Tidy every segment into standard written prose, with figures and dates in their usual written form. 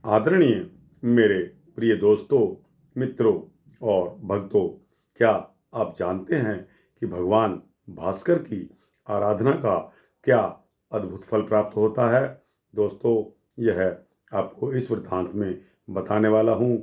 आदरणीय मेरे प्रिय दोस्तों, मित्रों और भक्तों, क्या आप जानते हैं कि भगवान भास्कर की आराधना का क्या अद्भुत फल प्राप्त होता है? दोस्तों, यह आपको इस वृत्तांत में बताने वाला हूँ।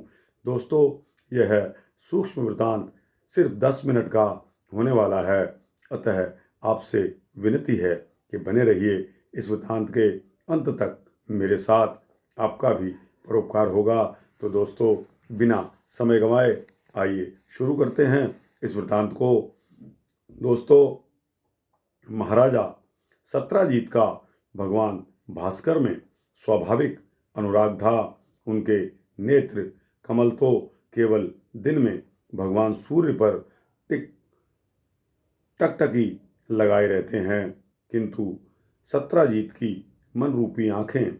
दोस्तों, यह सूक्ष्म वृत्तांत सिर्फ 10 मिनट का होने वाला है, अतः आपसे विनती है कि बने रहिए इस वृत्तांत के अंत तक। मेरे साथ आपका भी परोपकार होगा। तो दोस्तों, बिना समय गंवाए आइए शुरू करते हैं इस वृत्तांत को। दोस्तों, महाराजा सत्राजीत का भगवान भास्कर में स्वाभाविक अनुराग था। उनके नेत्र कमल तो केवल दिन में भगवान सूर्य पर टिक टकटकी लगाए रहते हैं, किंतु सत्राजीत की मन रूपी आंखें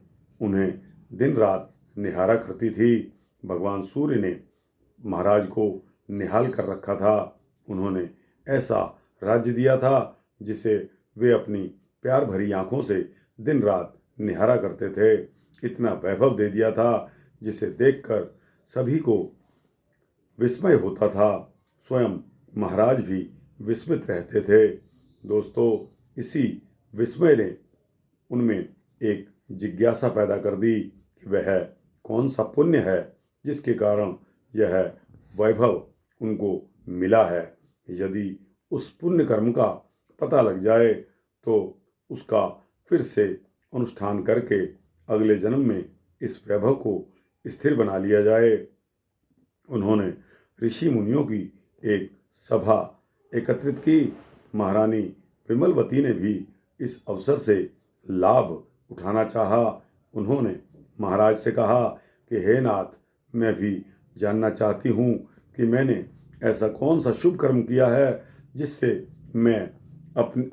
उन्हें दिन रात निहारा करती थी। भगवान सूर्य ने महाराज को निहाल कर रखा था। उन्होंने ऐसा राज्य दिया था जिसे वे अपनी प्यार भरी आंखों से दिन रात निहारा करते थे। इतना वैभव दे दिया था जिसे देखकर सभी को विस्मय होता था। स्वयं महाराज भी विस्मित रहते थे। दोस्तों, इसी विस्मय ने उनमें एक जिज्ञासा पैदा कर दी कि वह कौन सा पुण्य है जिसके कारण यह वैभव उनको मिला है। यदि उस पुण्य कर्म का पता लग जाए तो उसका फिर से अनुष्ठान करके अगले जन्म में इस वैभव को स्थिर बना लिया जाए। उन्होंने ऋषि मुनियों की एक सभा एकत्रित की। महारानी विमलवती ने भी इस अवसर से लाभ उठाना चाहा। उन्होंने महाराज से कहा कि हे नाथ, मैं भी जानना चाहती हूँ कि मैंने ऐसा कौन सा शुभ कर्म किया है जिससे मैं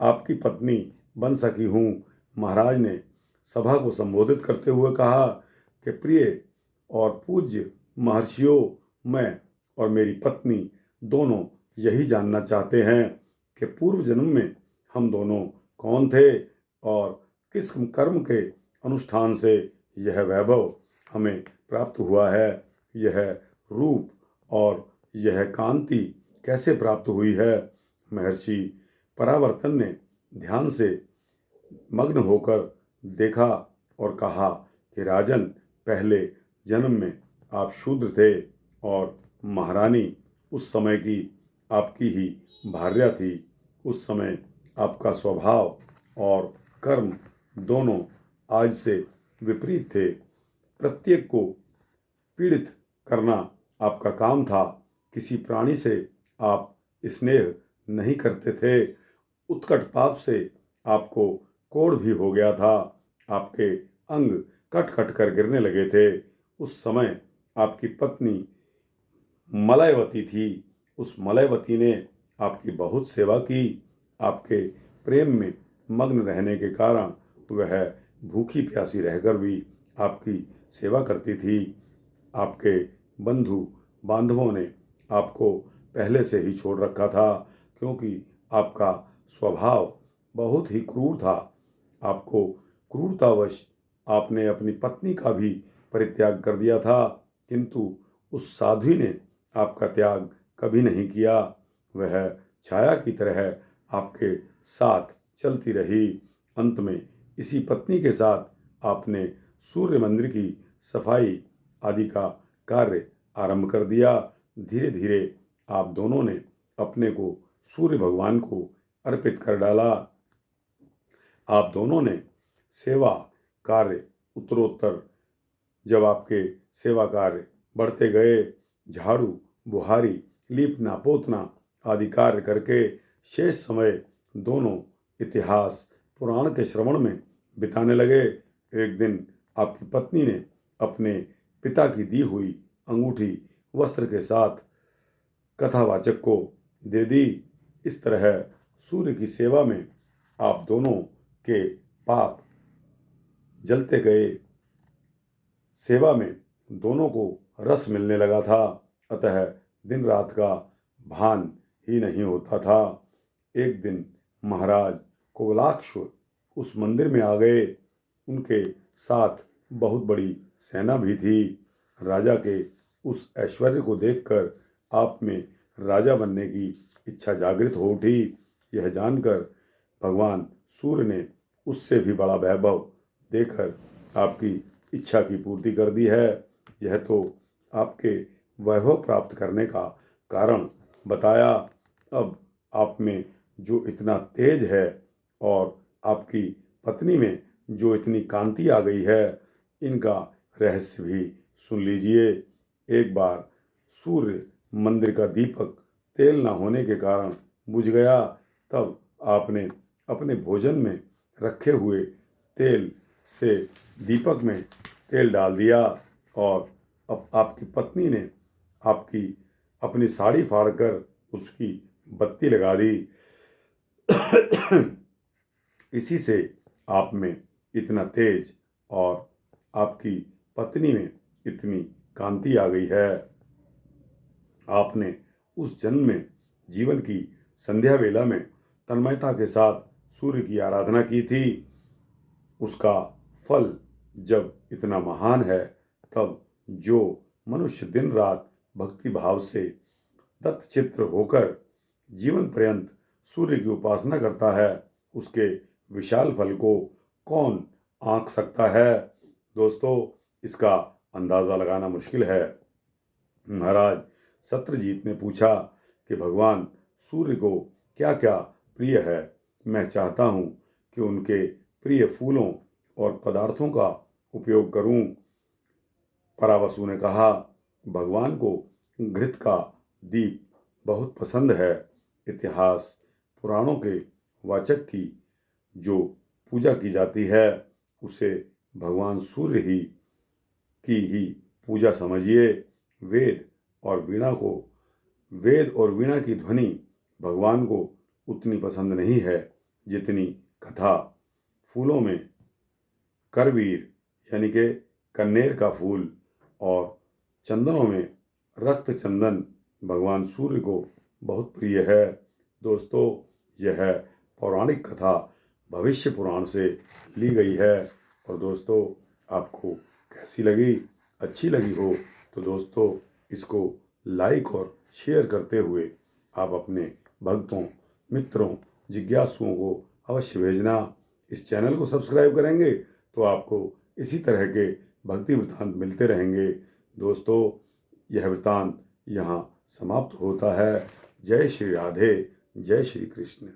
आपकी पत्नी बन सकी हूँ। महाराज ने सभा को संबोधित करते हुए कहा कि प्रिय और पूज्य महर्षियों, मैं और मेरी पत्नी दोनों यही जानना चाहते हैं कि पूर्व जन्म में हम दोनों कौन थे और किस कर्म के अनुष्ठान से यह वैभव हमें प्राप्त हुआ है। यह रूप और यह कांति कैसे प्राप्त हुई है। महर्षि परावर्तन ने ध्यान से मग्न होकर देखा और कहा कि राजन, पहले जन्म में आप शूद्र थे और महारानी उस समय की आपकी ही भार्या थी। उस समय आपका स्वभाव और कर्म दोनों आज से विपरीत थे। प्रत्येक को पीड़ित करना आपका काम था। किसी प्राणी से आप स्नेह नहीं करते थे। उत्कट पाप से आपको कोढ़ भी हो गया था। आपके अंग कट कट कर गिरने लगे थे। उस समय आपकी पत्नी मलयवती थी। उस मलयवती ने आपकी बहुत सेवा की। आपके प्रेम में मग्न रहने के कारण वह भूखी प्यासी रहकर भी आपकी सेवा करती थी। आपके बंधु बांधवों ने आपको पहले से ही छोड़ रखा था, क्योंकि आपका स्वभाव बहुत ही क्रूर था। आपको क्रूरतावश आपने अपनी पत्नी का भी परित्याग कर दिया था, किंतु उस साध्वी ने आपका त्याग कभी नहीं किया। वह छाया की तरह आपके साथ चलती रही। अंत में इसी पत्नी के साथ आपने सूर्य मंदिर की सफाई आदि का कार्य आरंभ कर दिया। धीरे धीरे आप दोनों ने अपने को सूर्य भगवान को अर्पित कर डाला। आप दोनों ने सेवा कार्य उत्तरोत्तर, जब आपके सेवा कार्य बढ़ते गए, झाड़ू बुहारी लीपना पोतना आदि कार्य करके शेष समय दोनों इतिहास पुराण के श्रवण में बिताने लगे। एक दिन आपकी पत्नी ने अपने पिता की दी हुई अंगूठी वस्त्र के साथ कथावाचक को दे दी। इस तरह सूर्य की सेवा में आप दोनों के पाप जलते गए। सेवा में दोनों को रस मिलने लगा था, अतः दिन रात का भान ही नहीं होता था। एक दिन महाराज कोलाक्ष उस मंदिर में आ गए। उनके साथ बहुत बड़ी सेना भी थी। राजा के उस ऐश्वर्य को देखकर आप में राजा बनने की इच्छा जागृत हो उठी। यह जानकर भगवान सूर्य ने उससे भी बड़ा वैभव देकर आपकी इच्छा की पूर्ति कर दी है। यह तो आपके वैभव प्राप्त करने का कारण बताया। अब आप में जो इतना तेज है और आपकी पत्नी में जो इतनी कांति आ गई है, इनका रहस्य भी सुन लीजिए। एक बार सूर्य मंदिर का दीपक तेल न होने के कारण बुझ गया। तब आपने अपने भोजन में रखे हुए तेल से दीपक में तेल डाल दिया और अब आपकी पत्नी ने आपकी अपनी साड़ी फाड़कर उसकी बत्ती लगा दी। इसी से आप में इतना तेज और आपकी पत्नी में इतनी कांति आ गई है। आपने उस जन्म में जीवन की संध्या वेला में तन्मयता के साथ सूर्य की आराधना की थी। उसका फल जब इतना महान है, तब जो मनुष्य दिन रात भक्ति भाव से दत्तचित्र होकर जीवन पर्यंत सूर्य की उपासना करता है, उसके विशाल फल को कौन आंक सकता है। दोस्तों, इसका अंदाज़ा लगाना मुश्किल है। महाराज सत्यजीत ने पूछा कि भगवान सूर्य को क्या क्या प्रिय है। मैं चाहता हूँ कि उनके प्रिय फूलों और पदार्थों का उपयोग करूँ। परावसु ने कहा, भगवान को घृत का दीप बहुत पसंद है। इतिहास पुराणों के वाचक की जो पूजा की जाती है, उसे भगवान सूर्य की पूजा समझिए। वेद और वीणा की ध्वनि भगवान को उतनी पसंद नहीं है जितनी कथा। फूलों में करवीर यानी कि कन्नेर का फूल और चंदनों में रक्त चंदन भगवान सूर्य को बहुत प्रिय है। दोस्तों, यह पौराणिक कथा भविष्य पुराण से ली गई है। और दोस्तों, आपको कैसी लगी? अच्छी लगी हो तो दोस्तों इसको लाइक और शेयर करते हुए आप अपने भक्तों, मित्रों, जिज्ञासुओं को अवश्य भेजना। इस चैनल को सब्सक्राइब करेंगे तो आपको इसी तरह के भक्ति वृत्तांत मिलते रहेंगे। दोस्तों, यह वृत्तांत यहाँ समाप्त होता है। जय श्री राधे, जय श्री कृष्ण।